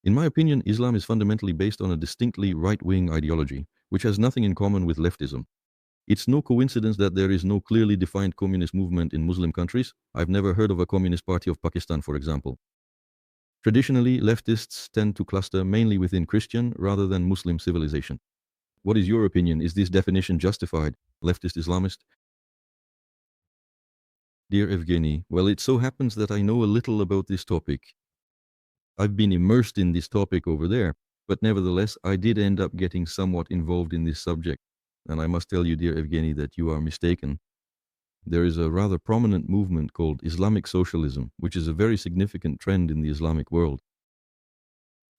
In my opinion, Islam is fundamentally based on a distinctly right-wing ideology, which has nothing in common with leftism. It's no coincidence that there is no clearly defined communist movement in Muslim countries. I've never heard of a Communist Party of Pakistan, for example. Traditionally, leftists tend to cluster mainly within Christian rather than Muslim civilization. What is your opinion? Is this definition justified? Leftist Islamist? Dear Evgeny, well, it so happens that I know a little about this topic. I've been immersed in this topic over there, but nevertheless, I did end up getting somewhat involved in this subject. And I must tell you, dear Evgeny, that you are mistaken. There is a rather prominent movement called Islamic Socialism, which is a very significant trend in the Islamic world.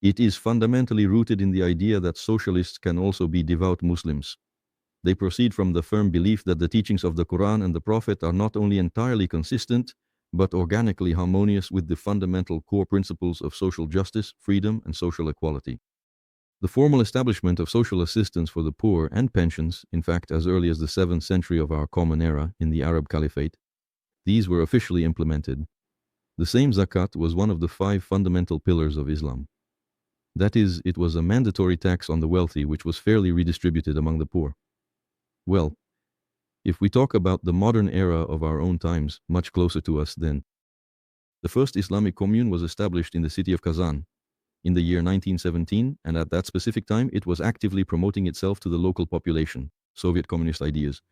It is fundamentally rooted in the idea that socialists can also be devout Muslims. They proceed from the firm belief that the teachings of the Quran and the Prophet are not only entirely consistent, but organically harmonious with the fundamental core principles of social justice, freedom, and social equality. The formal establishment of social assistance for the poor and pensions, in fact, as early as the 7th century of our Common Era in the Arab Caliphate, these were officially implemented. The same zakat was one of the 5 fundamental pillars of Islam. That is, it was a mandatory tax on the wealthy which was fairly redistributed among the poor. Well, if we talk about the modern era of our own times, much closer to us then, the first Islamic commune was established in the city of Kazan in the year 1917, and at that specific time it was actively promoting itself to the local population, Soviet communist ideas,